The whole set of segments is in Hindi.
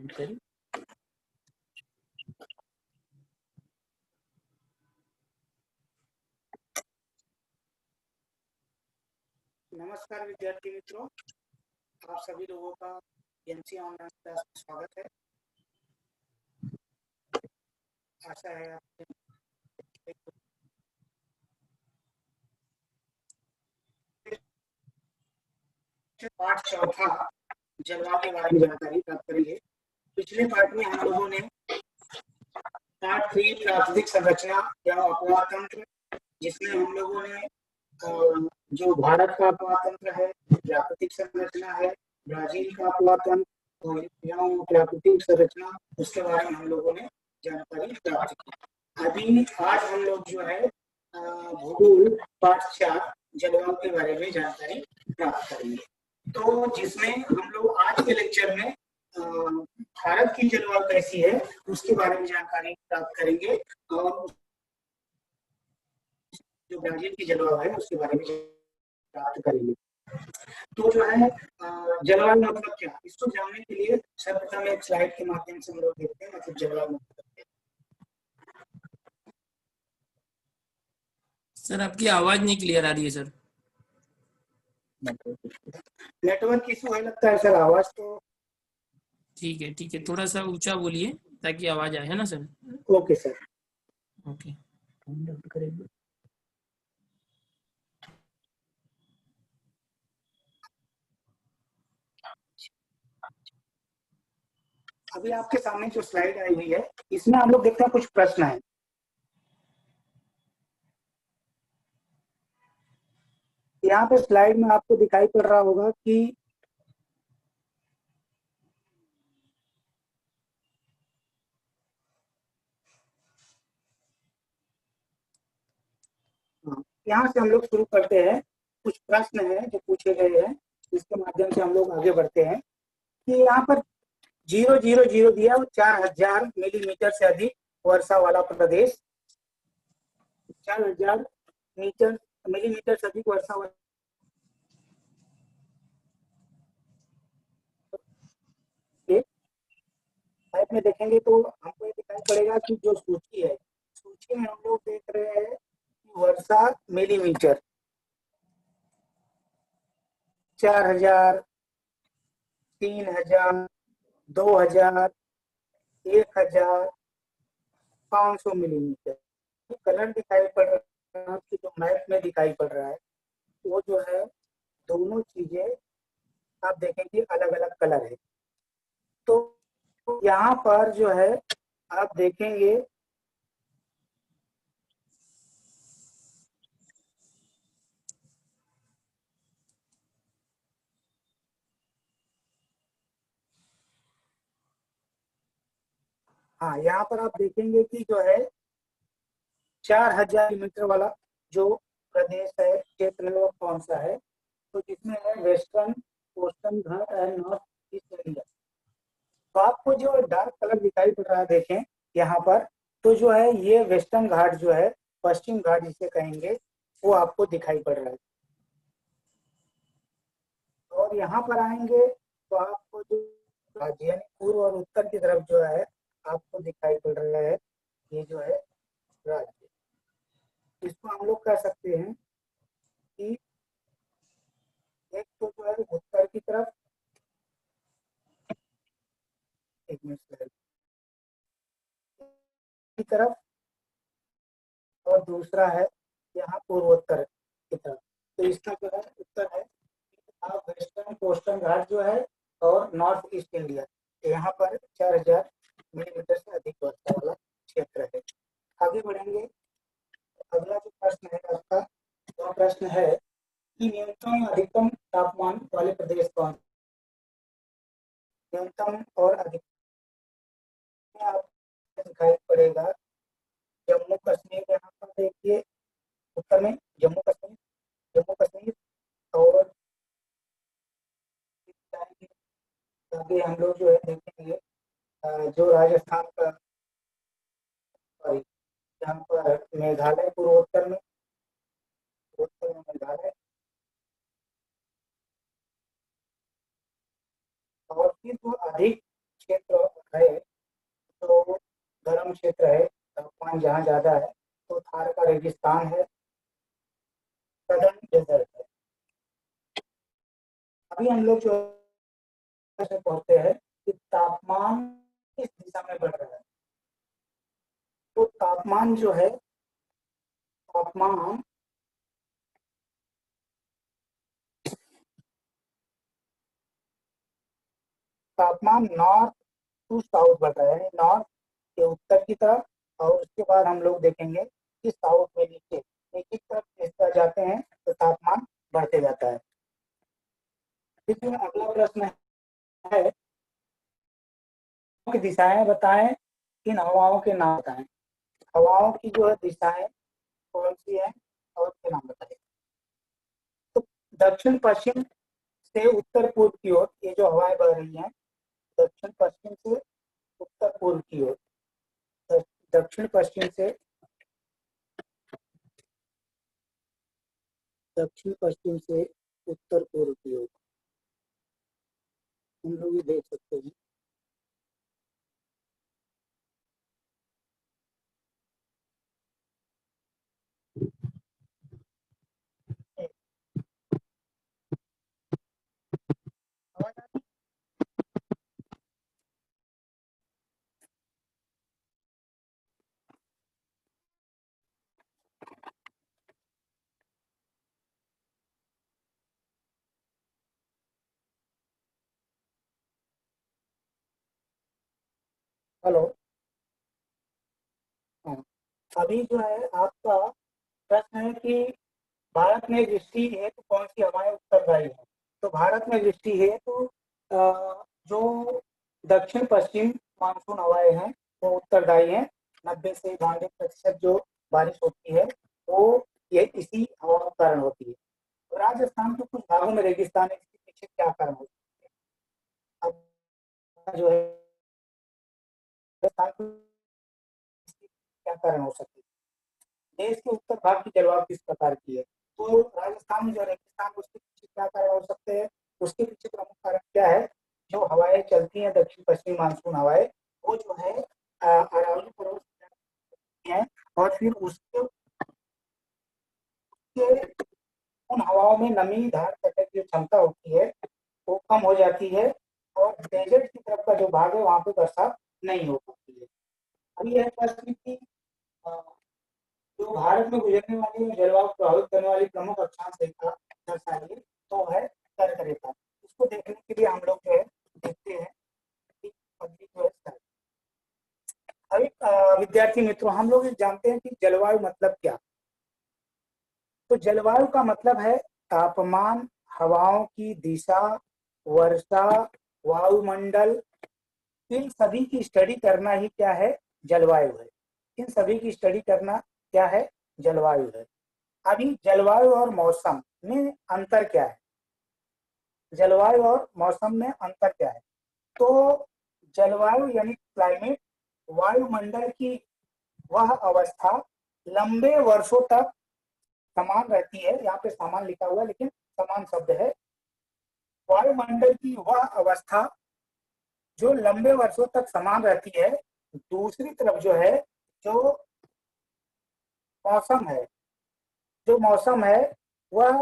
जानकारी। नमस्कार विद्यार्थी मित्रों, आप सभी लोगों का एमसी ऑनलाइन क्लास में स्वागत है। आशा है आप पाठ चौथा जलवायु के बारे में जानकारी प्राप्त करेंगे। पिछले पाठ में हम लोगों ने पार्ट 3 प्राकृतिक संरचना या अपवाह तंत्र, जिसमें हम लोगों ने जो भारत का अपवाह तंत्र है, प्राकृतिक संरचना है, ब्राजील का अपवाह तंत्र या प्राकृतिक संरचना, उसके बारे में हम लोगों ने जानकारी प्राप्त की। अभी आज हम लोग जो है भूगोल पाठ 4 जलवायु के बारे में जानकारी प्राप्त करेंगे। तो जिसमें हम लोग आज के लेक्चर में भारत की जलवायु कैसी है उसके बारे में जानकारी प्राप्त करेंगे और जो ब्राजील की जलवायु है उसके बारे में प्राप्त करेंगे। तो जो है जलवायु मतलब क्या, इसको जानने के लिए सर्वप्रथम एक स्लाइड के माध्यम से हम लोग देखते हैं मतलब जलवायु मतलब क्या। सर आपकी आवाज नहीं क्लियर आ रही है सर। नेटवर्क इशू है लगता है सर, आवाज तो ठीक है, थोड़ा सा ऊंचा बोलिए ताकि आवाज आए, है ना सर। Okay sir. ओके अभी आपके सामने जो स्लाइड आई हुई है इसमें हम लोग देखते हैं कुछ प्रश्न है। यहाँ पे स्लाइड में आपको दिखाई पड़ रहा होगा कि यहाँ से हम लोग शुरू करते हैं। कुछ प्रश्न है जो पूछे गए हैं, इसके माध्यम से हम लोग आगे बढ़ते हैं कि यहाँ पर 000 दिया 4000 मिलीमीटर से अधिक वर्षा वाला प्रदेश, 4000 मिलीमीटर से अधिक वर्षा वाला मैप में देखेंगे तो हमको ये दिखाई पड़ेगा कि जो सूची है, सूची में हम लोग देख रहे हैं वर्षा मिलीमीटर 4000, 3000, 2000, 1000, 500 मिलीमीटर। कलर दिखाई पड़ रहा है कि जो मैप में दिखाई पड़ रहा है वो जो है दोनों चीजें आप देखेंगे अलग अलग कलर है। तो यहाँ पर जो है आप देखेंगे हाँ, यहाँ पर आप देखेंगे कि जो है 4000 मीटर वाला जो प्रदेश है, क्षेत्र है, वो कौन सा है, तो जिसमें है western coastal Ghat and north east India. तो आपको जो डार्क कलर दिखाई पड़ रहा है देखें यहाँ पर, तो जो है ये वेस्टर्न घाट जो है, पश्चिम घाट जिसे कहेंगे, वो आपको दिखाई पड़ रहा है। और यहाँ पर आएंगे तो आपको जो राज्य यानी पूर्व और उत्तर की तरफ जो है आपको दिखाई पड़ रहा है, ये जो है राज्य। इसको हम लोग कह सकते हैं कि एक तो जो है उत्तर की तरफ, एक मिनट की तरफ, और दूसरा है यहाँ पूर्वोत्तर की तरफ। तो इसका जो है उत्तर है आप वेस्टर्न कोस्टल घाट जो है और नॉर्थ ईस्ट इंडिया, यहाँ पर 4000 मिलीमीटर से अधिक वर्षा वाला क्षेत्र है। आगे बढ़ेंगे। अगला जो प्रश्न है आपका, वह प्रश्न है कि न्यूनतम अधिकतम तापमान वाले प्रदेश कौन। न्यूनतम और अधिकतम आपको दिखाई पड़ेगा जम्मू कश्मीर, यहाँ पर देखिए उत्तर में जम्मू कश्मीर और आगे हम लोग जो है देखेंगे जो राजस्थान का, यहाँ पर मेघालय पूर्वोत्तर में, मेघालय, और फिर जो अधिक क्षेत्र है तो गर्म क्षेत्र है, तापमान जहाँ ज्यादा है तो थार का रेगिस्तान है, सदर्न डेजर्ट है। अभी हम लोग जो से पहुंचते हैं कि तापमान किस दिशा में बढ़ रहा है। तो तापमान जो है, तापमान तापमान नॉर्थ टू साउथ बढ़ रहा है, नॉर्थ के उत्तर की तरफ, और उसके बाद हम लोग देखेंगे कि साउथ में नीचे नीचे की तरफ जिस तरह जाते हैं तो तापमान बढ़ते जाता है। इसमें अगला प्रश्न है कि दिशाएं बताएं, इन हवाओं के नाम बताएं। हवाओं की जो है दिशाएं कौन सी है और उसके नाम बताइए। तो दक्षिण पश्चिम से उत्तर पूर्व की ओर ये जो हवाएं बह रही हैं, दक्षिण पश्चिम से उत्तर पूर्व की ओर, दक्षिण पश्चिम से उत्तर पूर्व की ओर हम लोग ये देख सकते हैं। हेलो, हाँ, अभी जो है आपका प्रश्न है कि भारत में वृष्टि हेतु कौन सी हवाएं उत्तरदायी है। तो भारत में वृष्टि हेतु जो दक्षिण पश्चिम मानसून हवाएं हैं वो उत्तरदायी हैं। 90 से 92% जो बारिश होती है वो ये इसी हवा के कारण होती है। तो राजस्थान के कुछ भागों में रेगिस्तान है, इसके पीछे क्या कारण हो सकते हैं। अब जो है राजस्थान क्या कारण हो सकते हैं। देश के उत्तर भाग की जलवायु किस प्रकार की है। तो राजस्थान में जो रेगिस्तान, उसके पीछे क्या कारण हो सकते हैं। उसके पीछे प्रमुख कारण क्या है, जो हवाएं चलती हैं दक्षिण पश्चिमी मानसून हवाएं, वो जो है अरावली पर्वत है, और फिर उसके उन हवाओं में नमी धारण करने की जो क्षमता होती है वो कम हो जाती है, और डेजर्ट की तरफ का जो भाग है वहां पे बरसात नहीं हो पाती है। अभी यह प्रश्न की जो भारत में गुजरने वाली जलवायु प्रभावित करने वाली प्रमुख अक्षांश रेखा दर्शाइए, तो है कर्क रेखा। इसको देखने के लिए हम लोग जो है देखते हैं कि पद्धति जो है। अभी विद्यार्थी मित्रों, हम लोग जानते हैं कि जलवायु मतलब क्या। तो जलवायु का मतलब है तापमान, हवाओं की दिशा, वर्षा, वायुमंडल, इन सभी की स्टडी करना ही क्या है, जलवायु है। इन सभी की स्टडी करना क्या है, जलवायु है। अभी जलवायु और मौसम में अंतर क्या है। जलवायु और मौसम में अंतर क्या है। तो जलवायु यानी क्लाइमेट, वायुमंडल की वह अवस्था लंबे वर्षों तक समान रहती है। यहाँ पे समान लिखा हुआ है लेकिन समान शब्द है। वायुमंडल की वह अवस्था जो लंबे वर्षों तक समान रहती है। दूसरी तरफ जो है, जो मौसम है, जो मौसम है वह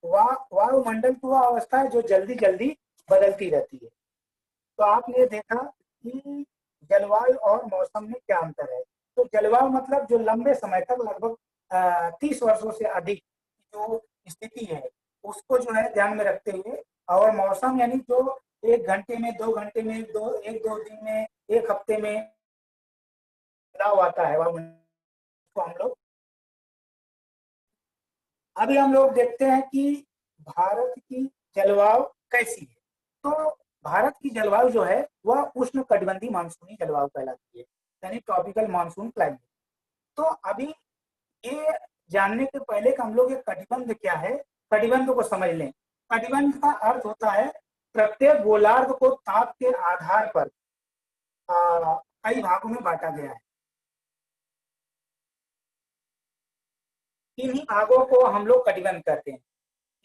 वायुमंडल की वह अवस्था है जो जल्दी जल्दी बदलती रहती है। तो आपने देखा कि जलवायु और मौसम में क्या अंतर है। तो जलवायु मतलब जो लंबे समय तक, लगभग 30 वर्षों से अधिक जो स्थिति है उसको जो है ध्यान में रखते हुए, और मौसम यानी जो 1 घंटे में, 2 घंटे में, एक दो दिन में, एक हफ्ते में बदलाव आता है वायुमंडल को हम लोग। अभी हम लोग देखते हैं कि भारत की जलवायु कैसी है। तो भारत की जलवायु जो है वह उष्ण कटिबंधीय मानसूनी जलवायु कहलाती है, यानी ट्रॉपिकल मानसून क्लाइमेट। तो अभी ये जानने के पहले कि हम लोग ये कटिबंध क्या है, कटिबंध को समझ लें। कटिबंध का अर्थ होता है प्रत्येक गोलार्ध को ताप के आधार पर कई भागों में बांटा गया है। इन्हीं भागों को हम लोग कटिबंध करते हैं।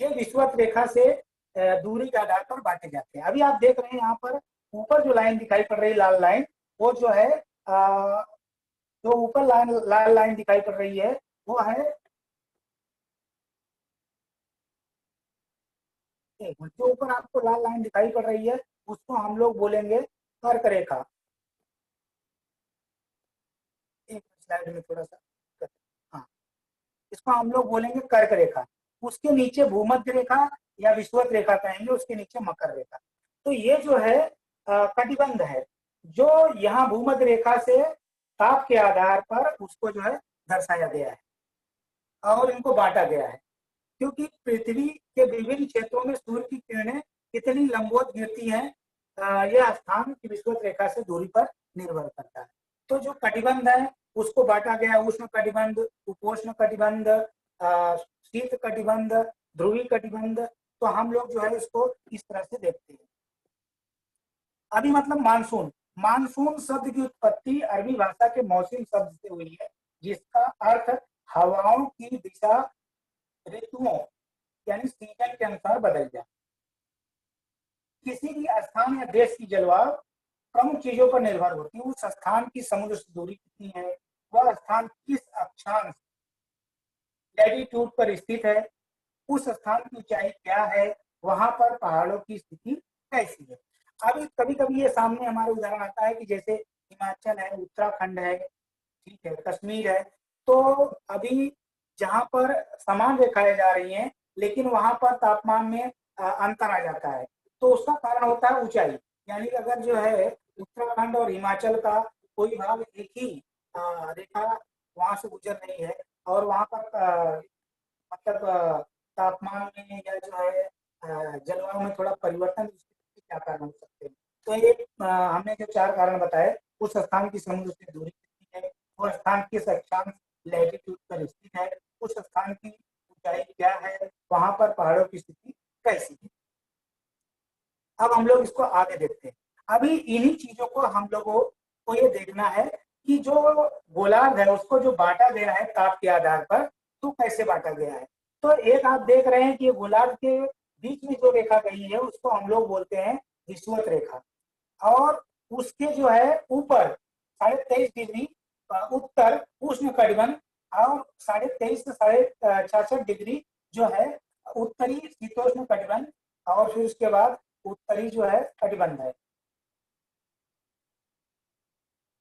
ये विषुवत रेखा से दूरी के आधार पर बांटे जाते हैं। अभी आप देख रहे हैं यहाँ पर ऊपर जो लाइन दिखाई पड़ रही है लाल लाइन, वो जो है जो ऊपर लाल लाइन दिखाई पड़ रही है वो है, जो ऊपर आपको लाल लाइन दिखाई पड़ रही है उसको हम लोग बोलेंगे कर्क रेखा। एक स्लाइड में थोड़ा सा, हाँ, इसको हम लोग बोलेंगे कर्क रेखा। उसके नीचे भूमध्य रेखा या विषुवत रेखा कहेंगे, उसके नीचे मकर रेखा। तो ये जो है कटिबंध है, जो यहाँ भूमध्य रेखा से ताप के आधार पर उसको जो है दर्शाया गया है और इनको बांटा गया है, क्योंकि पृथ्वी के विभिन्न क्षेत्रों में सूर्य की किरणें कितनी लंबवत गिरती हैं, यह स्थान की विषुवत रेखा से दूरी पर निर्भर करता है। तो जो कटिबंध है उसको बांटा गया, उष्ण कटिबंध, उपोष्ण कटिबंध, शीत कटिबंध, ध्रुवी कटिबंध। तो हम लोग जो है इसको इस तरह से देखते हैं। अभी मतलब मानसून, मानसून शब्द की उत्पत्ति अरबी भाषा के मौसम शब्द से हुई है, जिसका अर्थ हवाओं की दिशा ऋतुओं यानी सीजन के अनुसार बदल जाए। किसी भी स्थान या देश की जलवायु प्रमुख चीजों पर निर्भर होती है। उस स्थान की समुद्र से दूरी कितनी है, वह स्थान किस अक्षांश लैटिट्यूड पर स्थित है, उस स्थान की ऊंचाई क्या है, वहां पर पहाड़ों की स्थिति कैसी है। अभी कभी कभी ये सामने हमारे उदाहरण आता है कि जैसे हिमाचल है, उत्तराखंड है, ठीक है, कश्मीर है। तो अभी जहां पर समान रेखाएं जा रही हैं लेकिन वहां पर तापमान में अंतर आ जाता है, तो उसका कारण होता है ऊंचाई। यानी अगर जो है उत्तराखंड और हिमाचल का कोई भाग एक ही रेखा वहां से गुजर रही है और वहां पर मतलब तापमान में या जो है जलवायु में थोड़ा परिवर्तन, क्या कारण हो सकते हैं। तो ये हमने जो 4 कारण बताए, उस स्थान की समुद्र से दूरी कितनी है, वो स्थान किस अक्षांश लैटिट्यूड पर स्थित है, उस स्थान की ऊंचाई क्या है, वहां पर पहाड़ों की स्थिति कैसी है। अब हम लोग इसको आगे देखते हैं। अभी इन्हीं चीजों को हम लोगों को ये देखना है कि जो गोलार्ध है उसको जो बांटा गया है ताप के आधार पर, तो कैसे बांटा गया है। तो एक आप देख रहे हैं कि गोलार्ध के बीच में जो रेखा गई है उसको हम लोग बोलते हैं विषुवत रेखा, और उसके जो है ऊपर 23.5 डिग्री उत्तर उष्ण कटिबंध और 23.5 से 66 डिग्री जो है उत्तरी शीतोष्ण कटिबंध, और फिर उसके बाद उत्तरी जो है कटिबंध है,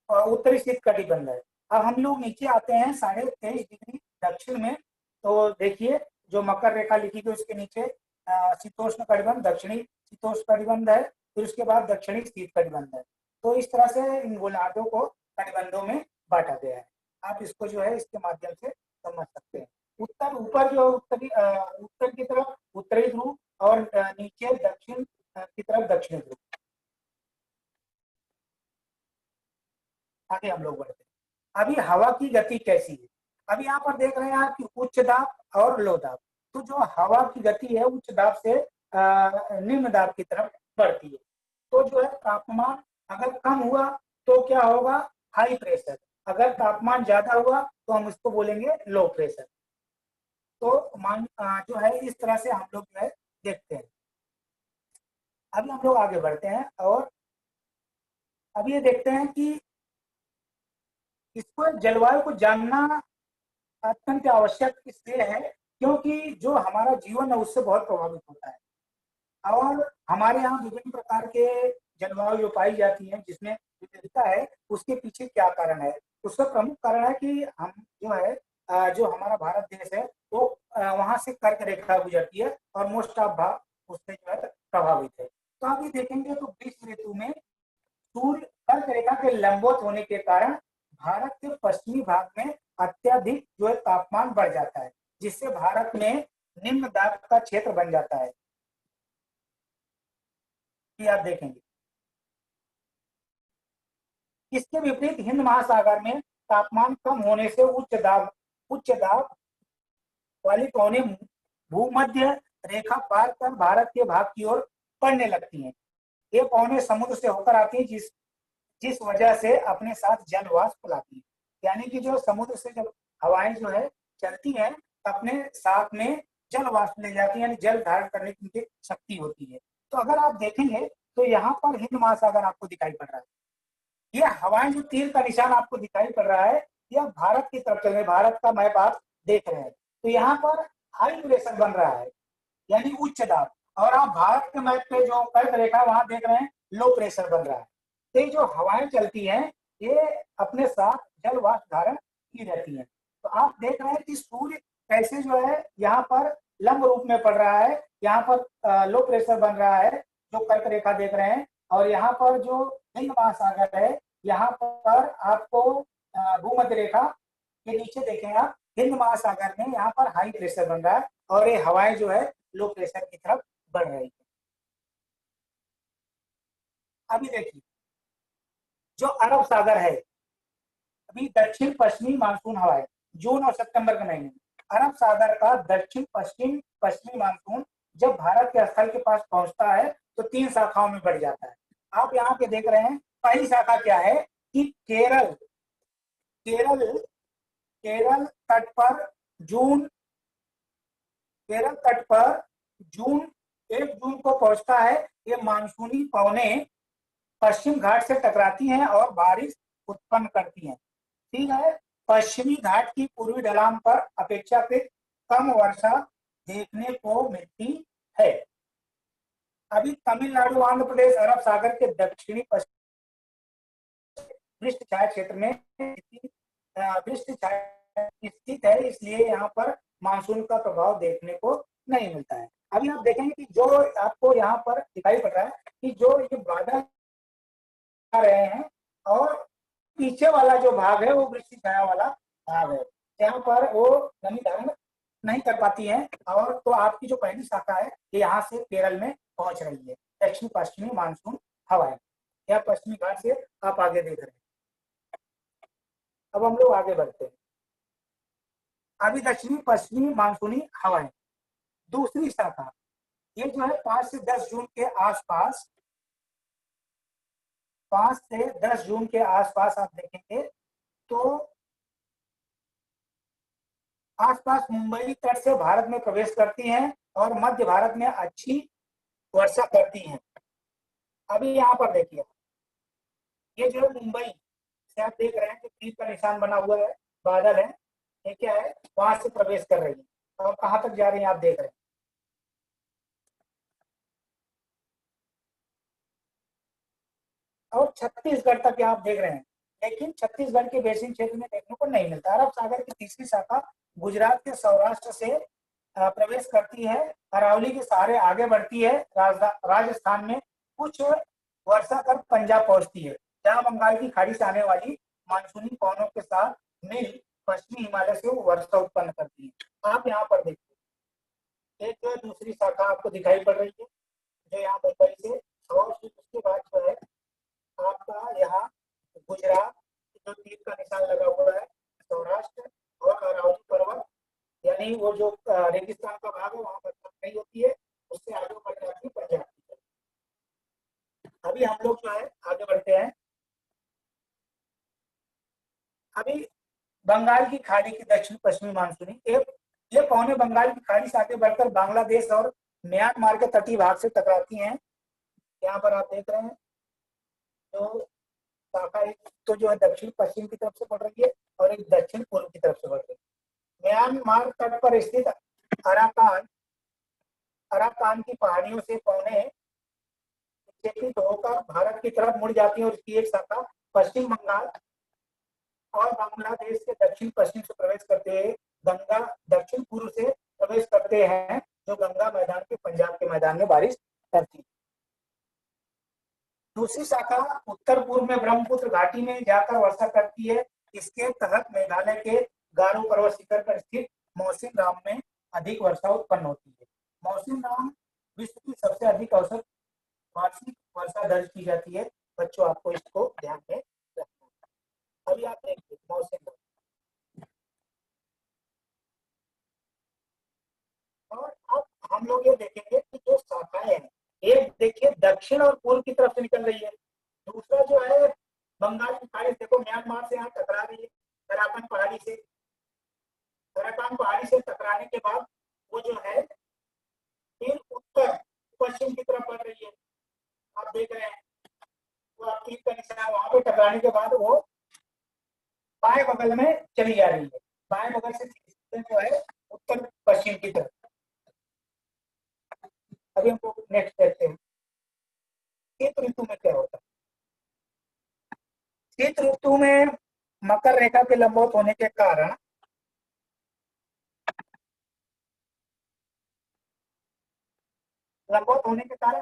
उत्तरी शीत कटिबंध है। अब हम लोग नीचे आते हैं 23.5 डिग्री दक्षिण में, तो देखिए जो मकर रेखा लिखी गई उसके नीचे शीतोष्ण कटिबंध, दक्षिणी शीतोष्ण कटिबंध है, फिर उसके बाद दक्षिणी शीत कटिबंध है। तो इस तरह से इन गोलार्धों को कटिबंधों में बांटा गया है। आप इसको जो है इसके माध्यम से समझ सकते हैं। उत्तर ऊपर जो उत्तर की तरफ उत्तरी ध्रुव और नीचे दक्षिण की तरफ दक्षिणी ध्रुव। आगे हम लोग बढ़ते हैं। अभी हवा की गति कैसी है। अभी यहाँ पर देख रहे हैं आप कि उच्च दाब और लो दाब। तो जो हवा की गति है उच्च दाब से निम्न दाब की तरफ बढ़ती है। तो जो है तापमान अगर कम हुआ तो क्या होगा, हाई प्रेशर। अगर तापमान ज्यादा हुआ तो हम इसको बोलेंगे लो प्रेशर। तो जो है इस तरह से हम लोग जो है देखते हैं। अभी हम लोग आगे बढ़ते हैं और अभी ये देखते हैं कि इसको जलवायु को जानना अत्यंत आवश्यक इसलिए है क्योंकि जो हमारा जीवन है उससे बहुत प्रभावित होता है। और हमारे यहाँ विभिन्न प्रकार के जलवायु जो पाई जाती है जिसमें विविधता है, उसके पीछे क्या कारण है। उसका प्रमुख कारण है कि हम जो है जो हमारा भारत देश है वो वहां से कर्क रेखा गुजरती है और मोस्ट ऑफ भाग उससे जो है प्रभावित है। तो आप ये देखेंगे तो ग्रीष्म ऋतु में सूर्य कर्क रेखा के लंबवत होने के कारण भारत के पश्चिमी भाग में अत्यधिक जो है तापमान बढ़ जाता है, जिससे भारत में निम्न दाब का क्षेत्र बन जाता है। ये आप देखेंगे। इसके विपरीत हिंद महासागर में तापमान कम होने से उच्च दाब वाली पौने भूमध्य रेखा पार कर भारत के भाग की ओर बढ़ने लगती हैं। ये पौने समुद्र से होकर आती है जिस वजह से अपने साथ जल वाष्प लाती है। यानी कि जो समुद्र से जब हवाएं जो है चलती हैं अपने साथ में जल वाष्प ले जाती है, यानी जल धारण करने की उनकी शक्ति होती है। तो अगर आप देखेंगे तो यहाँ पर हिंद महासागर आपको दिखाई पड़ रहा है। ये हवाएं जो तीर का निशान आपको दिखाई पड़ रहा है, यह भारत की तरफ चल रहे हैं, भारत का मैप आप देख रहे हैं। तो यहाँ पर हाई प्रेशर बन रहा है, यानी उच्च दाब, और आप भारत के मैप पे जो कर्क रेखा वहां देख रहे हैं लो प्रेशर बन रहा है। तो ये जो हवाएं चलती हैं ये अपने साथ जल वाष्प धारण की रहती हैं। तो आप देख रहे हैं कि सूर्य कैसे जो है यहाँ पर लंब रूप में पड़ रहा है, यहाँ पर लो प्रेशर बन रहा है जो कर्क रेखा देख रहे हैं, और यहाँ पर जो हिंद महासागर है यहाँ पर आपको भूमध्य रेखा के नीचे देखें आप, हिंद महासागर में यहाँ पर हाई प्रेशर बन रहा है और ये हवाएं जो है लो प्रेशर की तरफ बढ़ रही है। अभी देखिए जो अरब सागर है, अभी दक्षिण पश्चिमी मानसून हवा है जून और सितंबर के महीने में, अरब सागर का दक्षिण पश्चिमी मानसून जब भारत के स्थल के पास पहुंचता है तो 3 शाखाओं में बढ़ जाता है। आप यहाँ पे देख रहे हैं पहली शाखा क्या है कि केरल केरल तट पर जून केरल तट पर जून 1 जून को पहुंचता है। ये मानसूनी पवनें पश्चिम घाट से टकराती हैं और बारिश उत्पन्न करती हैं। ठीक है, पश्चिमी घाट की पूर्वी ढलान पर अपेक्षाकृत कम वर्षा देखने को मिलती है। अभी तमिलनाडु आंध्र प्रदेश अरब सागर के दक्षिणी पृष्ठ छाया क्षेत्र में पृष्ठ छाया स्थित है, इसलिए यहाँ पर मानसून का प्रभाव देखने को नहीं मिलता है। अभी आप देखेंगे कि जो आपको यहाँ पर दिखाई पड़ रहा है कि जो ये बादल आ रहे हैं और पीछे वाला जो भाग है वो वृष्टि छाया वाला भाग है, यहाँ पर वो नमी धारण नहीं कर पाती है। और तो आपकी जो पहली शाखा है ये यहाँ से केरल में पहुंच रही है, दक्षिण पश्चिमी मानसून हवाएं, या पश्चिमी घाट से आप आगे देख रहे हैं। अब हम लोग आगे बढ़ते हैं। अभी दक्षिणी पश्चिमी मानसूनी हवाएं दूसरी शाखा, ये जो है 5 से 10 जून के आसपास 5 से 10 जून के आसपास आप देखेंगे तो आसपास मुंबई तट से भारत में प्रवेश करती हैं और मध्य भारत में अच्छी वर्षा करती हैं। अभी यहाँ पर देखिए ये जो है मुंबई से आप देख रहे हैं कि तीर का निशान बना हुआ है, बादल है, ये क्या है वहां से प्रवेश कर रही है और कहां तक जा रही है आप देख रहे हैं। और छत्तीसगढ़ तक आप देख रहे हैं, लेकिन छत्तीसगढ़ के बेसिन क्षेत्र में देखने को नहीं मिलता। अरब सागर की तीसरी शाखा गुजरात के सौराष्ट्र से प्रवेश करती है, अरावली के सहारे आगे बढ़ती है, राजस्थान में कुछ वर्षा कर पंजाब पहुंचती है, जहां बंगाल की खाड़ी से आने वाली मानसूनी पवनों के साथ मिल पश्चिमी हिमालय से वर्षा उत्पन्न करती है। आप यहाँ पर देखिए एक जो दूसरी शाखा आपको दिखाई पड़ रही है जो यहाँ मुंबई से, और उसके बाद जो है आपका यहाँ गुजरात जो तीर का निशान लगा हुआ है, सौराष्ट्र और अरावली पर्वत, यानी वो जो रेगिस्तान का भाग है वहां बरसात नहीं होती है, उससे आगे बढ़ जाती है पंजाब की तरफ। अभी हम लोग जो है आगे बढ़ते हैं। अभी बंगाल की खाड़ी की दक्षिण पश्चिमी मानसूनी ये पौने बंगाल की खाड़ी से आगे बढ़कर बांग्लादेश और म्यांमार के तटीय भाग से टकराती हैं। यहाँ पर आप देख रहे हैं तो शाखा एक तो जो है दक्षिण पश्चिम की तरफ से बढ़ रही है और एक दक्षिण पूर्व की तरफ से बढ़ रही है। म्यांमार तट पर स्थित अराकान की पहाड़ियों से पौने विक्षेपित होकर भारत की तरफ मुड़ जाती है और इसकी एक शाखा पश्चिम बंगाल और बांग्लादेश के दक्षिण पश्चिम से प्रवेश करते हुए गंगा दक्षिण पूर्व से प्रवेश करते हैं, जो गंगा मैदान के पंजाब के मैदान में बारिश करती है। दूसरी शाखा उत्तर पूर्व में ब्रह्मपुत्र घाटी में जाकर वर्षा करती है। इसके तहत मेघालय के गारो पर्वत शिखर पर स्थित मौसिन राम में अधिक वर्षा उत्पन्न होती है। मौसिन राम विश्व की सबसे अधिक औसत वार्षिक वर्षा दर्ज की जाती है। बच्चों आपको इसको ध्यान में रखना है। अभी आप देखिए मौसिन राम, और अब हम लोग ये देखेंगे कि जो शाखाएं हैं एक देखिए दक्षिण और पूर्व की तरफ से निकल रही है, दूसरा जो है बंगाल की खाड़ी देखो म्यांमार से यहाँ टकरा रही है अराकान पहाड़ी से, अराकान पहाड़ी से टकराने के बाद वो जो है फिर उत्तर पश्चिम की तरफ बढ़ रही है। आप देख तीर का निशान वहां पे टकराने के बाद वो बाएं बगल में चली जा रही है, बाएं बगल से जो है उत्तर पश्चिम की तरफ। अभी हम लोग नेक्स्ट देखते हैं शीत ऋतु में क्या होता है। शीत ऋतु में मकर रेखा के लंबवत होने के कारण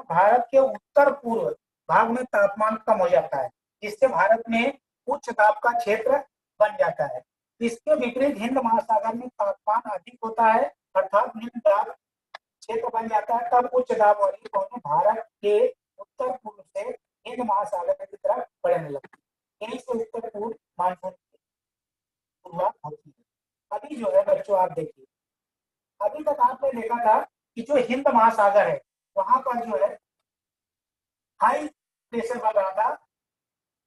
भारत के उत्तर पूर्व भाग में तापमान कम हो जाता है, जिससे भारत में उच्च दाब का क्षेत्र बन जाता है। इसके विपरीत हिंद महासागर में तापमान अधिक होता है, अर्थात निम्न दाब क्षेत्र बन जाता है। तब उच्च दाब वाली लहरें भारत के उत्तर पूर्व से हिंद महासागर की तरफ बढ़ने लगती है। यहीं से उत्तर पूर्व मानसून की शुरुआत होती है। अभी जो है बच्चों आप देखिए, अभी तक आपने देखा था कि जो हिंद महासागर है वहां पर जो है हाई प्रेशर बन रहा था।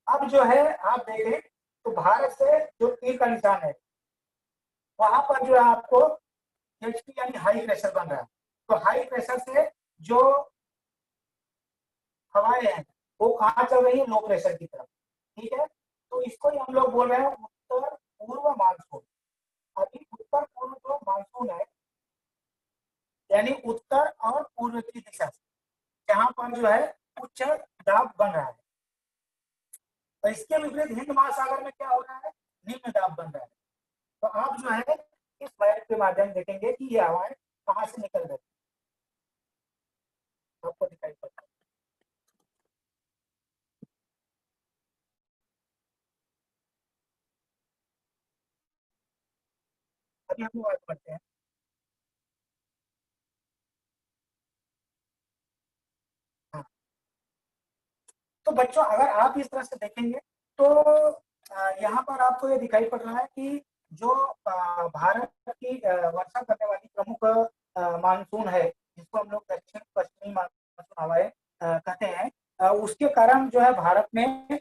अब जो है आप देखें तो भारत से जो तीर का निशान है वहां पर जो है आपको एचपी यानी हाई प्रेशर बन रहा है। तो हाई प्रेशर से जो हवाएं हैं वो कहाँ चल रही है, लो प्रेशर की तरफ। ठीक है, तो इसको ही हम लोग बोल रहे हैं उत्तर पूर्व मानसून। अभी उत्तर पूर्व जो मानसून है यानी उत्तर और पूर्व की दिशा से जहां पर जो है उच्च दाब बन रहा है। तो इसके विपरीत हिंद महासागर में क्या हो रहा है, निम्न दाब बन रहा है। तो आप जो है इस मैप के माध्यम देखेंगे कि ये हवाएं कहां से निकल रही आपको दिखाई पड़ता है। अभी हम लोग बात करते हैं। हाँ, तो बच्चों अगर आप इस तरह से देखेंगे तो यहाँ पर आपको ये दिखाई पड़ रहा है कि जो भारत की वर्षा करने वाली प्रमुख मानसून है जिसको हम लोग दक्षिण पश्चिमी मानसून हवाएं कहते हैं, उसके कारण जो है भारत में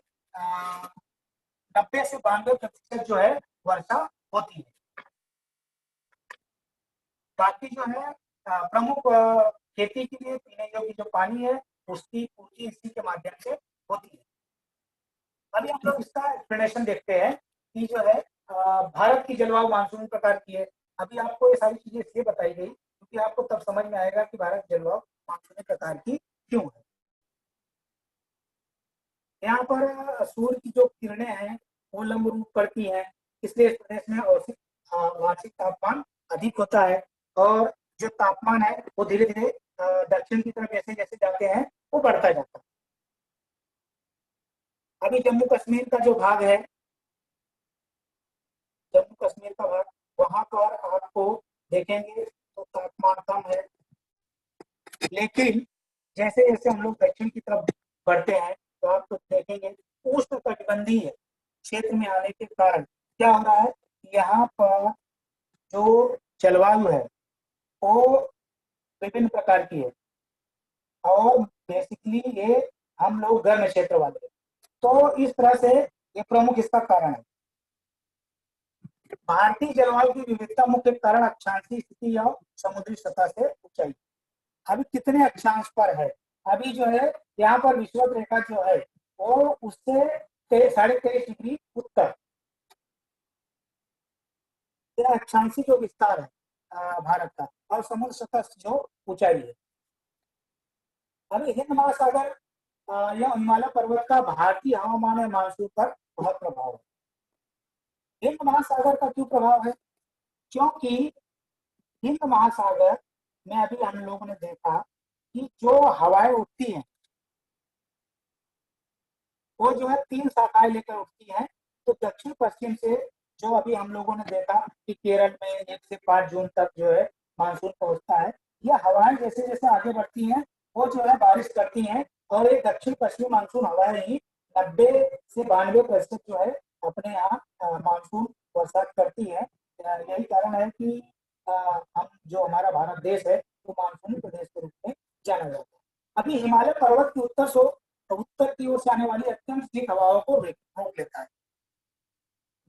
90 से 92% जो है वर्षा होती है। बाकी जो है प्रमुख खेती के लिए पीने योग्य जो पानी है उसकी पूर्ति इसी के माध्यम से होती है। अभी हम लोग इसका एक्सप्लेनेशन देखते हैं कि जो है भारत की जलवायु मानसून प्रकार की है। अभी आपको ये सारी चीजें इसलिए बताई गई क्योंकि आपको तब समझ में आएगा कि भारत जलवायु मानसूनी प्रकार की क्यों है। यहाँ पर सूर्य की जो किरणें हैं वो लंब रूप पड़ती हैं, इसलिए इस प्रदेश में औसत वार्षिक तापमान अधिक होता है और जो तापमान है वो धीरे धीरे दक्षिण की तरफ जैसे जैसे जाते हैं वो बढ़ता जाता है। अभी जम्मू कश्मीर का जो भाग है, जम्मू कश्मीर का भाग, वहां पर आपको देखेंगे तो तापमान कम है, लेकिन जैसे जैसे हम लोग दक्षिण की तरफ बढ़ते हैं तो आप तो देखेंगे उष्ण कटिबंधीय क्षेत्र में आने के कारण क्या हो रहा है, यहाँ पर जो जलवायु है वो विभिन्न प्रकार की है और बेसिकली ये हम लोग गर्म क्षेत्र वाले हैं। तो इस तरह से ये प्रमुख इसका कारण है। भारतीय जलवायु की विविधता मुख्य कारण अक्षांशीय स्थिति या समुद्री सतह से ऊंचाई। अभी कितने अक्षांश पर है, अभी जो है यहाँ पर विषुवत रेखा जो है वो उससे 23.5 डिग्री उत्तर अक्षांशीय जो विस्तार है भारत का और समुद्र सतह जो ऊंचाई है। अभी हिंद महासागर या हिमालय पर्वत का भारतीय हवामान और मानसून पर बहुत प्रभाव है। हिंद महासागर का क्यों प्रभाव है, क्योंकि हिंद महासागर में अभी हम लोगों ने देखा कि जो हवाएं उठती हैं वो जो है 3 शाखाएं लेकर उठती हैं। तो दक्षिण पश्चिम से जो अभी हम लोगों ने देखा कि केरल में 1 से 5 जून तक जो है मानसून पहुंचता है, ये हवाएं जैसे जैसे आगे बढ़ती हैं वो जो है बारिश करती हैं और ये दक्षिण पश्चिमी मानसून हवाएं ही 90 से 92% जो है अपने यहाँ मानसून बरसात करती है। यही कारण है कि हम जो हमारा भारत देश है वो मानसूनी प्रदेश के रूप में जाना जाता है। अभी हिमालय पर्वत की उत्तर की ओर से आने वाली अत्यंत शीत हवाओं को रोक लेता है।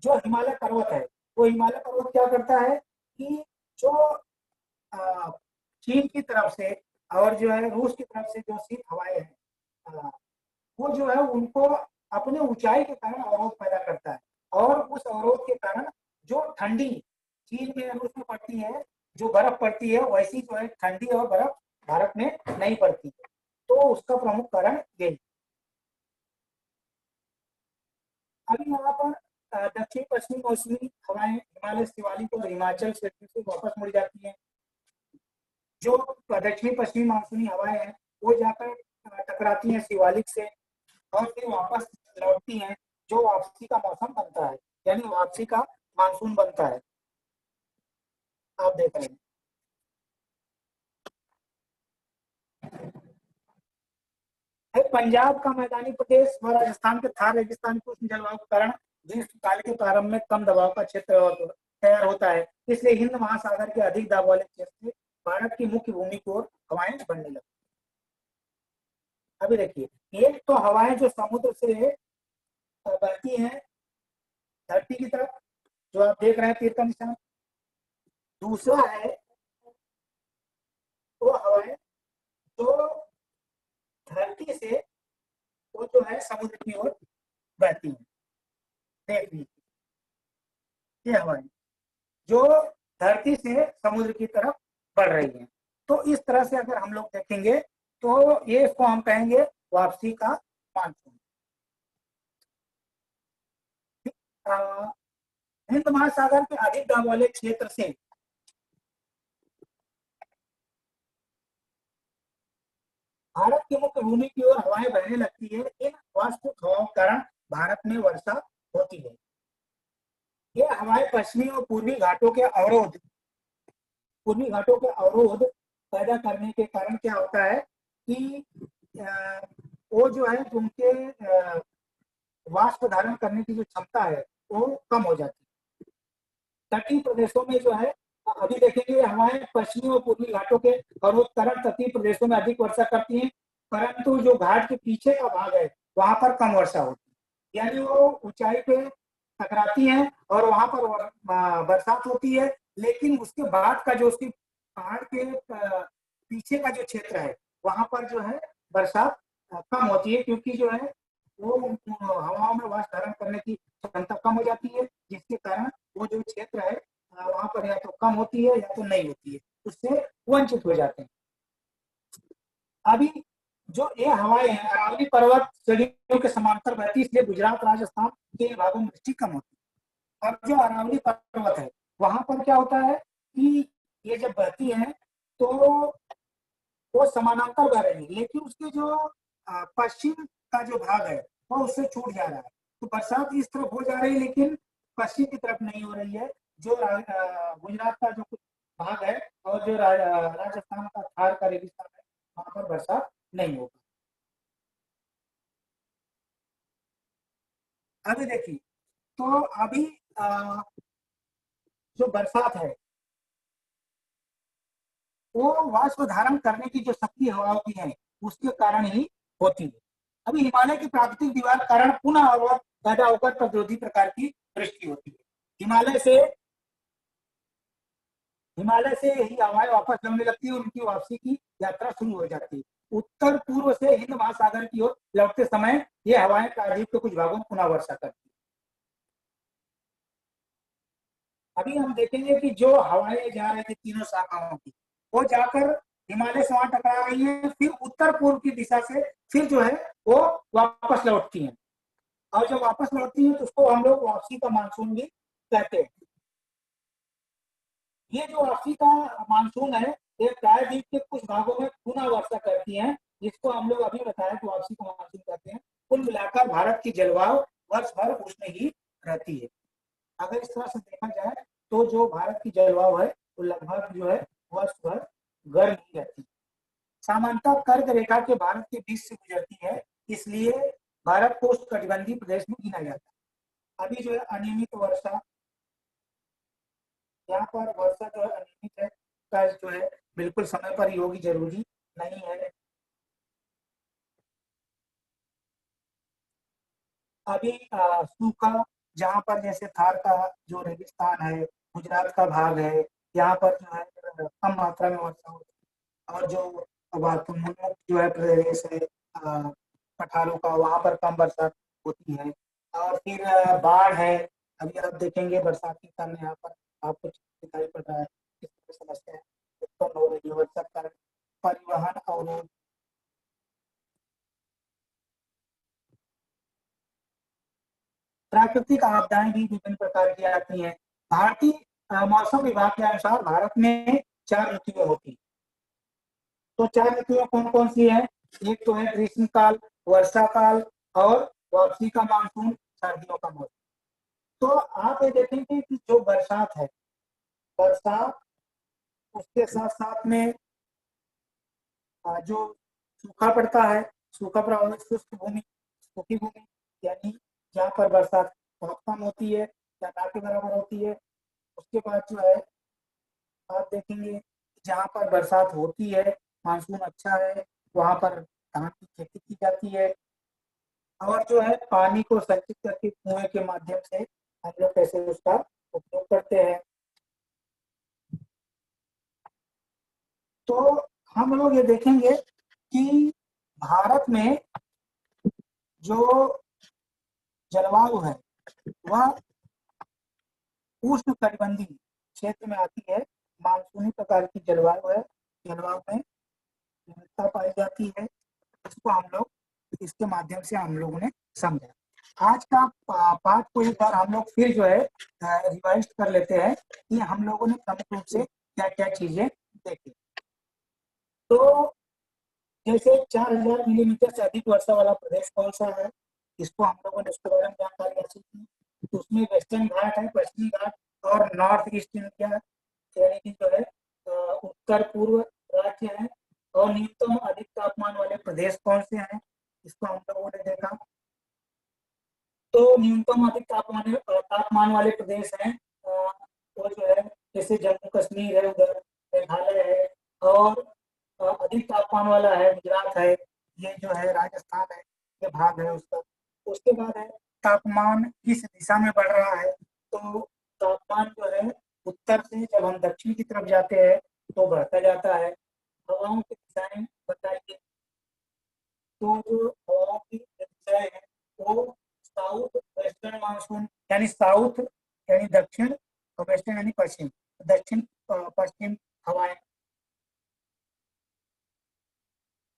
जो हिमालय पर्वत है वो हिमालय पर्वत क्या करता है कि जो चीन की तरफ से और जो है रूस की तरफ से जो शीत हवाएं हैं वो जो है उनको अपने ऊंचाई के कारण अवरोध पैदा करता है, और उस अवरोध के कारण जो ठंडी चीन में रूस में पड़ती है, जो बर्फ पड़ती है, वैसी जो है ठंडी और बर्फ भारत में नहीं पड़ती है। तो उसका प्रमुख कारण यही। अभी यहाँ पर दक्षिण पश्चिमी मौसमी हवाएं हिमालय शिवालिक और हिमाचल क्षेत्र से वापस मुड़ जाती हैं। जो दक्षिणी पश्चिमी मानसूनी हवाएं हैं वो जाकर टकराती हैं शिवालिक से और फिर वापस लौटती हैं, जो वापसी का मौसम बनता है, यानी वापसी का मानसून बनता है। आप देख रहे हैं पंजाब का मैदानी प्रदेश व राजस्थान के थार रेगिस्तान की उष्ण जलवायु के कारण ग्रीष्मकाल के प्रारंभ में कम दबाव का क्षेत्र तैयार होता है, इसलिए हिंद महासागर के अधिक दाब वाले क्षेत्र से भारत की मुख्य भूमि की ओर हवाएं बढ़ने लगती। अभी देखिए, एक तो हवाएं जो समुद्र से बहती हैं धरती की तरफ, जो आप देख रहे हैं तीर का निशान। दूसरा है वो हवाएं जो धरती से वो जो है समुद्र की ओर बहती है। देख लीजिए, ये हवाएं जो धरती से समुद्र की तरफ बढ़ रही है। तो इस तरह से अगर हम लोग देखेंगे तो ये इसको हम कहेंगे वापसी का मानसून। हिंद महासागर के अधिक दाब वाले क्षेत्र से भारत की मुख्य भूमि की ओर हवाएं बहने लगती है। इन वास्तविक हवाओं के कारण भारत में वर्षा होती है। ये हवाएं पश्चिमी और पूर्वी घाटों के अवरोध पैदा करने के कारण क्या होता है कि वो जो है उनके वाष्प धारण करने की जो क्षमता है वो कम हो जाती है। तटीय प्रदेशों में जो है अभी देखेंगे हवाएं पश्चिमी और पूर्वी घाटों के अवरोध कारण तटीय प्रदेशों में अधिक वर्षा करती हैं, परंतु जो घाट के पीछे का भाग है वहां पर कम वर्षा होती है। यानी वो ऊंचाई पे टकराती हैं और वहां पर बरसात होती है, लेकिन उसके बाद का जो उसकी पहाड़ के पीछे का जो क्षेत्र है वहां पर जो है बरसात कम होती है, क्योंकि जो है वो हवाओं में वाष्प धारण करने की क्षमता कम हो जाती है, जिसके कारण वो जो क्षेत्र है वहां पर या तो कम होती है या तो नहीं होती है, उससे वंचित हो जाते हैं। अभी जो ये हवाएं हैं अरावली पर्वत श्रेणियों के समांतर बहती, इसलिए गुजरात राजस्थान के भागों में वृष्टि कम होती है। अब जो अरावली पर्वत है वहां पर क्या होता है कि ये जब बहती है तो वो समानांतर बह रही है, लेकिन उसके जो पश्चिम का जो भाग है वो उससे छूट जा रहा है, तो बरसात इस तरफ हो जा रही है लेकिन पश्चिम की तरफ नहीं हो रही है। जो गुजरात का जो कुछ भाग है और जो राजस्थान का थार का रेगिस्तान है वहां पर बरसात नहीं होगा। अभी देखिए, तो अभी जो बरसात है वो वाष्प धारण करने की जो शक्ति हवाओं की है उसके कारण ही होती है। अभी हिमालय की प्राकृतिक दीवार के कारण पुनः हवा पैदा होकर प्रतिरोधी प्रकार की वृष्टि होती है। हिमालय से ही हवाएं वापस लौटने लगती है, उनकी वापसी की यात्रा शुरू हो जाती है। उत्तर पूर्व से हिंद महासागर की ओर लौटते समय ये हवाएं प्रायद्वीप के कुछ भागों में पुनः वर्षा करती है। अभी हम देखेंगे कि जो हवाएं जा रही थी तीनों शाखाओं की वो जाकर हिमालय से वहां टकरा रही है, फिर उत्तर पूर्व की दिशा से फिर जो है वो वापस लौटती हैं, और जब वापस लौटती हैं तो उसको हम लोग वापसी का मानसून भी कहते हैं। ये जो वापसी का मानसून है ये प्रायद्वीप के कुछ भागों में पुनः वर्षा करती है, जिसको हम लोग अभी बताया कि वापसी का मानसून कहते हैं। कुल मिलाकर भारत की जलवायु वर्ष भर उष्ण ही रहती है। अगर इस तरह से देखा जाए तो जो भारत की जलवायु है वो लगभग जो है वर्ष भर गर्म ही रहती है। सामान्यतः कर्क रेखा के भारत के बीच से गुजरती है, इसलिए भारत को उष्णकटिबंधीय प्रदेश में गिना जाता है। अभी जो है अनियमित वर्षा, यहाँ पर वर्षा जो है अनियमित है, का जो है बिल्कुल समय पर ही होगी जरूरी नहीं है। अभी सूखा, जहाँ पर जैसे थार का जो रेगिस्तान है, गुजरात का भाग है, यहाँ पर जो है कम मात्रा में वर्षा होती है, और जो जो है प्रदेश है पठारों का, वहां पर कम बरसात होती है। और फिर बाढ़ है, अभी आप देखेंगे बरसात के कारण यहाँ पर आपको दिखाई पड़ रहा है किस तरह समस्या उत्पन्न हो रही है वर्षा के कारण। परिवहन और प्राकृतिक आपदाएं भी विभिन्न प्रकार की आती हैं। भारतीय मौसम विभाग के अनुसार भारत में 4 ऋतुएं होती हैं। तो 4 ऋतुएं कौन कौन सी है? एक तो है ग्रीष्म काल, वर्षा काल और वापसी का मानसून, सर्दियों का मौसम। तो आप ये देखेंगे कि जो बरसात है, बरसात उसके साथ साथ में जो सूखा पड़ता है, सूखा प्रभावित शुष्क भूमि, सूखी भूमि, यानी जहाँ पर बरसात बहुत कम होती है या ना के बराबर होती है। उसके बाद जो है आप देखेंगे जहाँ पर बरसात होती है, मानसून अच्छा है, वहाँ पर धान की खेती की जाती है। और जो है पानी को संचित करके कुएं के माध्यम से हम लोग कैसे उसका उपयोग करते हैं। तो हम लोग ये देखेंगे कि भारत में जो जलवायु है वह उष्ण कटिबंधीय क्षेत्र में आती है। मानसूनी प्रकार की जलवायु है, जलवायु में विविधता पाई जाती है। इसको हम लोग इसके माध्यम से हम लोगों ने समझा। आज का पाठ को एक बार हम लोग फिर जो है रिवाइज कर लेते हैं कि हम लोगों ने प्रमुख रूप से क्या क्या चीजें देखी। तो जैसे 4000 मिलीमीटर से अधिक वर्षा वाला प्रदेश कौन सा है, इसको हम लोगों ने उसके बारे में जानकारी हासिल की। तो उसमें वेस्टर्न घाट है, पश्चिमी घाट और नॉर्थ ईस्ट इंडिया यानी कि जो है उत्तर पूर्व राज्य है। और न्यूनतम अधिक तापमान वाले प्रदेश कौन से हैं, इसको हम लोगों ने देखा। तो न्यूनतम अधिक तापमान वाले प्रदेश हैं वो जो है जैसे जम्मू कश्मीर है, उधर मेघालय है। और अधिक तापमान वाला है गुजरात है, ये जो है राजस्थान है, ये भाग है उसका। उसके बाद है तापमान किस दिशा में बढ़ रहा है। तो तापमान जो है उत्तर से जब हम दक्षिण की तरफ जाते हैं तो बढ़ता जाता है। हवाओं की दिशाएं बताइए। तो जो हवाओं की दिशाएं हैं वो साउथ वेस्टर्न मानसून यानी साउथ यानी दक्षिण और वेस्टर्न यानी पश्चिम, दक्षिण पश्चिम हवाएं।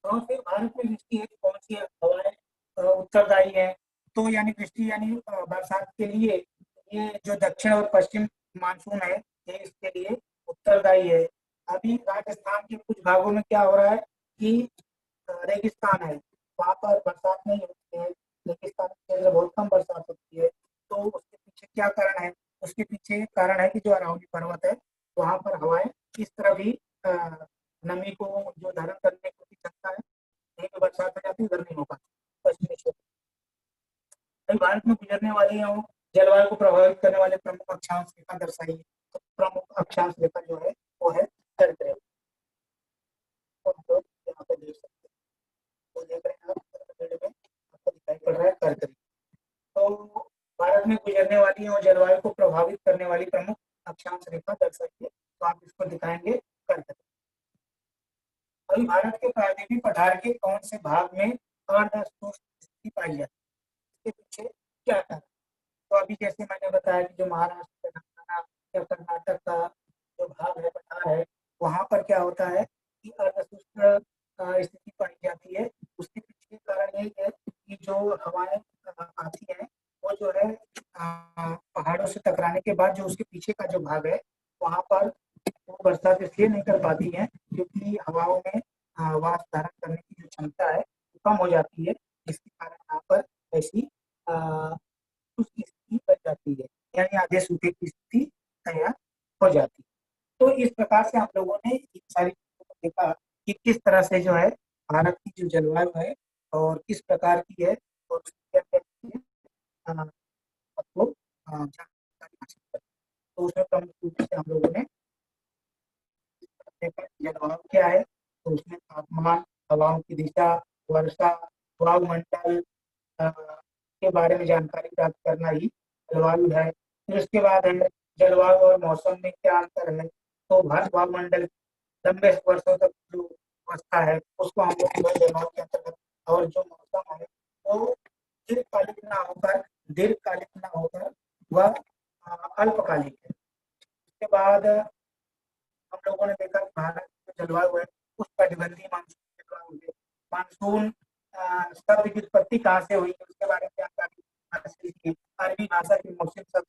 और फिर भारत में वृष्टि है कौन सी हवाएं उत्तरदायी है। तो यानी वृष्टि यानी बरसात के लिए ये जो दक्षिण और पश्चिम मानसून है ये इसके लिए उत्तरदायी है। अभी राजस्थान के कुछ भागों में क्या हो रहा है कि रेगिस्तान है, वहाँ पर बरसात नहीं होती है, रेगिस्तान क्षेत्र बहुत कम बरसात होती है। तो उसके पीछे क्या कारण है? उसके पीछे कारण है कि जो अरावली पर्वत है वहाँ पर हवाएं इस तरह भी नमी को जो धारण करने की क्षमता है, कहीं पे बरसात हो जाती है, उधर नहीं हो पाती पश्चिमी क्षेत्र। भारत में गुजरने वाली जलवायु को प्रभावित करने वाले प्रमुख अक्षांश रेखा दर्शाइए। तो प्रमुख अक्षांश रेखा जो है वो है कर्क रेखा। तो हम लोग यहाँ पे देख सकते हैं, तो देख रहे हैं आप में आपको दिखाई पड़ रहा है कर्क रेखा। तो भारत में गुजरने वाली और जलवायु को प्रभावित करने वाली प्रमुख अक्षांश रेखा दर्शाइए। तो आप इसको दिखाएंगे कर्क रेखा। अभी भारत के प्रायद्वीपीय पठार के कौन से भाग में अर्धशुष्क स्थिति पाई जाती है, इसके पीछे क्या कारण? तो अभी जैसे मैंने बताया कि जो महाराष्ट्र, तेलंगाना या कर्नाटक का जो भाग है, पठार है, वहाँ पर क्या होता है कि अर्धशुष्क स्थिति पाई जाती है। उसके पीछे कारण यही है कि जो हवाएं आती हैं वो जो है पहाड़ों से टकराने के बाद जो उसके पीछे का जो भाग है वहाँ पर वो बरसात इसलिए नहीं कर पाती है क्योंकि हवाओं में वाष्प धारण करने की जो क्षमता है वो कम हो जाती है, जिसके कारण यहाँ पर ऐसी उसकी स्थिति बन जाती है, यानी आधे सूखे की स्थिति तैयार हो जाती है। तो इस प्रकार से हम लोगों ने इन सारी चीजों को देखा कि किस तरह से जो है भारत की जो जलवायु है और किस प्रकार की है और उसकी क्या क्या आपको जानकारी हासिल कर। तो उसमें प्रमुख रूप से हम लोगों ने देखा जलवायु क्या है। तो उसमें तापमान, हवाओं की दिशा, वर्षा, वायुमंडल के बारे में जानकारी प्राप्त करना ही जलवायु है। फिर उसके बाद है जलवायु और मौसम में क्या अंतर है। तो भारत वायुमंडल लंबे वर्षों तक जो अवस्था है उसको हम लोग जलवायु के अंतर्गत, और जो मौसम है वो दीर्घकालिक ना होकर वह अल्पकालिक है। उसके बाद हम लोगों ने देखा कि भारत में जलवायु है उष्णकटिबंधीय मानसून जलवायु है। मानसून शब्द की उत्पत्ति कहाँ से हुई है उसके बारे में जानकारी हासिल की। अरबी भाषा के मौसम शब्द,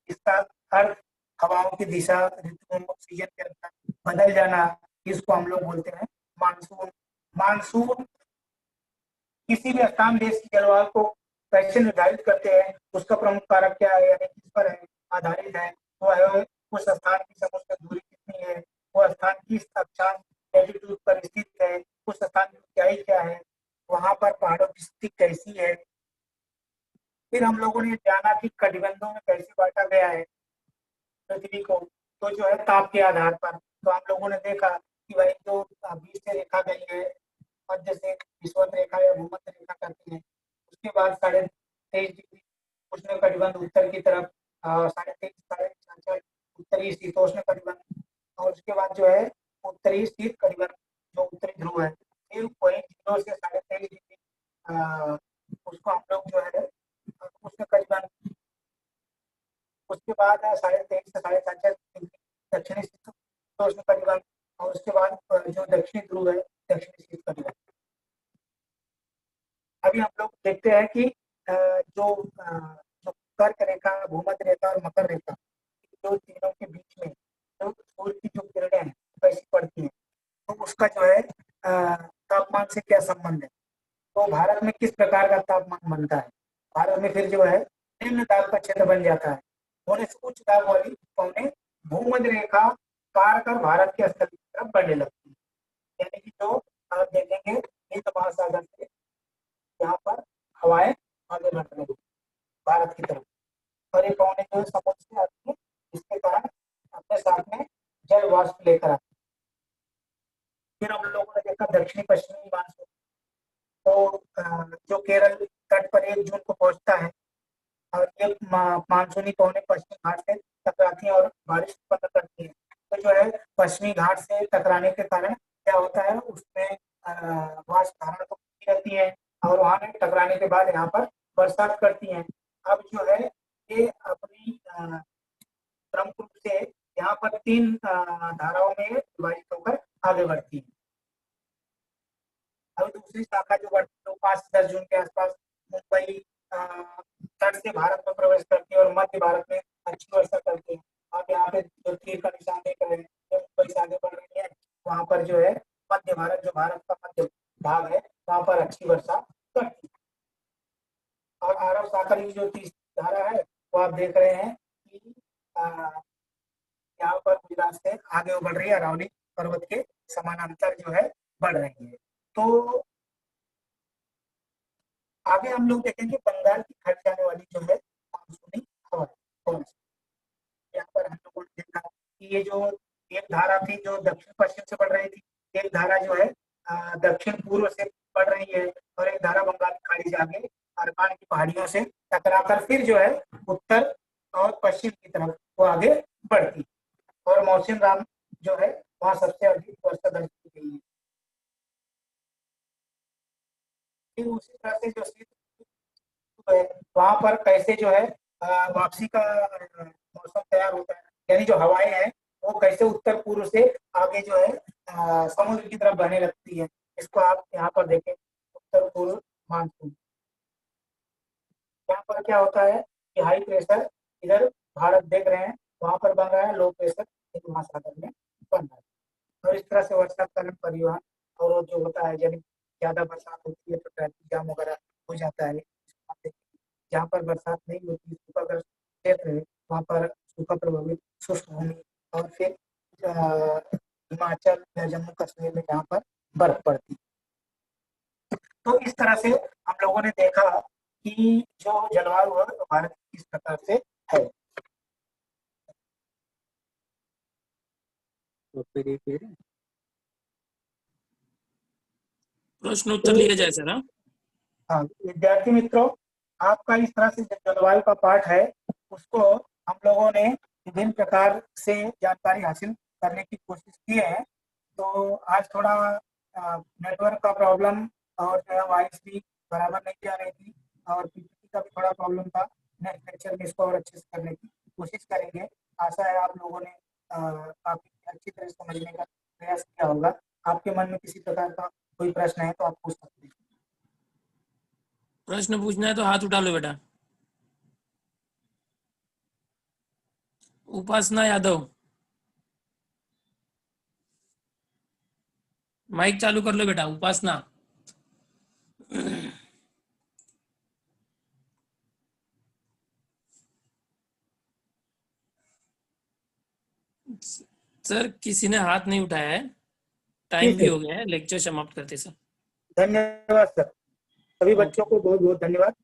इसका अर्थ हवाओं की दिशा, ऋतुओं, ऑक्सीजन के अंतर बदल जाना, इसको हम लोग बोलते हैं मानसून। मानसून किसी भी स्थान देश की जलवायु को कैसे निर्धारित करते हैं, उसका प्रमुख कारक क्या है, यानी किस पर है आधारित है, वो है उस स्थान की समुद्र दूरी कितनी है, वो स्थान किस अक्षांश एल्टीट्यूड पर स्थित है, उस स्थान की ऊंचाई क्या है, वहां पर पहाड़ों की स्थिति कैसी है। फिर हम लोगों ने जाना कि कटिबंधों में कैसे बांटा गया है पृथ्वी को, तो जो है ताप के आधार पर। तो हम लोगों ने देखा कि भाई जो बीच से रेखा गई है, मध्य से विषुवत रेखा या भूमध्य रेखा करती है, उसके बाद 23.5 डिग्री उष्ण कटिबंध उत्तर की तरफ, 23.5 साढ़े उत्तरी शीतोष्ण कटिबंध, और उसके बाद जो है उत्तरी शीत कटिबंध जो उत्तरी ध्रुव है, फिर वही 0 से 23.5 डिग्री उसको हम लोग जो है उष्ण कटिबंध, उसके बाद 23.5 से 7.5 डिग्री दक्षिणी शीतोष्ण कटिबंध, और उसके बाद जो दक्षिणी ध्रुव है दक्षिणी शीत कटिबंध। अभी हम लोग देखते हैं कि जो कर्क रेखा, भूमध्य रेखा और मकर रेखा, जो तीनों के बीच में जो सूर्य की जो किरणें हैं कैसी पड़ती हैं, तो उसका जो है तापमान से क्या संबंध है। तो भारत में किस प्रकार का तापमान बनता है, भारत में फिर जो है निम्न दाब का क्षेत्र बन जाता है, होने से उच्च दाब वाली पवनें भूमध्य रेखा पार कर भारत के स्तर की तरफ बढ़ने लगती है। यानी कि जो आप देखेंगे हिंद महासागर से यहाँ पर हवाएं आगे बढ़ रही है भारत की तरफ, और ये पवनें जो समुद्र से आती है, इसके कारण अपने साथ में जल वाष्प लेकर आती है। फिर हम लोगों ने देखा दक्षिणी पश्चिमी मानसून, तो जो केरल तट पर 1 जून को पहुंचता है, और ये मानसूनी पवनें पश्चिमी घाट से टकराती हैं और बारिश उत्पन्न करती है। तो जो है पश्चिमी घाट से टकराने के कारण क्या होता है, उसमें वाष्प धारण तो रहती है, और वहां में टकराने के बाद यहाँ पर बरसात करती है। अब जो है ये अपनी प्रमुख रूप से यहाँ पर 3 धाराओं में विभाजित होकर आगे बढ़ती है। अब दूसरी शाखा जो बढ़ती है 5 से 10 जून के आसपास मुंबई तट से भारत में प्रवेश करती है और मध्य भारत में अच्छी वर्षा करती है। आप यहाँ पे जो तीर का निशान देख रहे हैं, जो मुंबई से आगे बढ़ रही है, वहाँ पर जो है मध्य भारत, जो भारत का मध्य भाग है, वहाँ पर अच्छी वर्षा करती है। और आरब सागर की जो तीसरी धारा है, वो आप देख रहे हैं कि यहाँ पर गुजरात से आगे बढ़ रही है, अरावली पर्वत के समानांतर जो है बढ़ रही है। तो आगे हम लोग देखेंगे बंगाल की खाड़ी जाने वाली जो है मानसूनी हवा कौन सी। यहाँ पर हम लोगों ने देखा कि ये जो एक धारा थी जो दक्षिण पश्चिम से बढ़ रही थी, एक धारा जो है दक्षिण पूर्व से बढ़ रही है, और एक धारा बंगाल की खाड़ी से आगे अरकान की पहाड़ियों से टकराकर फिर जो है उत्तर और पश्चिम की तरफ वो आगे बढ़ती, और मौसम राम जो है वहाँ सबसे अधिक वर्षा दर्ज की गई है। फिर उसी तरह से जो शीत है वहां पर कैसे जो है वापसी का मौसम तैयार होता है, यानी जो हवाएं हैं वो कैसे उत्तर पूर्व से आगे जो है समुद्र की तरफ बहने लगती है। इसको आप यहाँ पर देखें, उत्तर पूर्व मानसून। यहाँ पर क्या होता है कि हाई प्रेशर इधर भारत देख रहे हैं, वहां पर बन रहा है, लो प्रेशर हिंद महासागर में बन रहा है, और इस तरह से वर्षा कारण परिवहन और जो होता है, जब ज्यादा बरसात होती है तो ट्रैफिक जाम वगैरह हो जाता है। जहाँ पर बरसात नहीं होती, सूखाग्रस्त क्षेत्र है, वहाँ पर सूखा प्रभावित शुष्क भूमि, और फिर हिमाचल या जम्मू कश्मीर में जहाँ पर बर्फ पड़ती। तो इस तरह से हम लोगों ने देखा कि जो जलवायु है भारत किस प्रकार से है। तो फिर प्रश्न उत्तर लिया जाए सर। हाँ, विद्यार्थी मित्रों, आपका इस तरह से जलवायु का पाठ है, उसको हम लोगों ने विभिन्न प्रकार से जानकारी हासिल करने की कोशिश की है। तो आज थोड़ा नेटवर्क का प्रॉब्लम और जो है वॉइस भी बराबर नहीं आ रही थी, और पीपीटी का भी थोड़ा प्रॉब्लम था। नेक्स्ट लेक्चर में इसको और अच्छे से करने की कोशिश करेंगे। आशा है आप लोगों ने काफी अच्छी तरह समझने का प्रयास किया होगा। आपके मन में किसी प्रकार का कोई प्रश्न है तो आप पूछ सकते हैं। प्रश्न पूछना है तो हाथ उठा लो बेटा। उपासना यादव, माइक चालू कर लो बेटा। उपासना, सर किसी ने हाथ नहीं उठाया है, टाइम ठीक भी है, हो गया है, लेक्चर समाप्त करते सर। धन्यवाद सर। सभी ओके। बच्चों को बहुत बहुत धन्यवाद।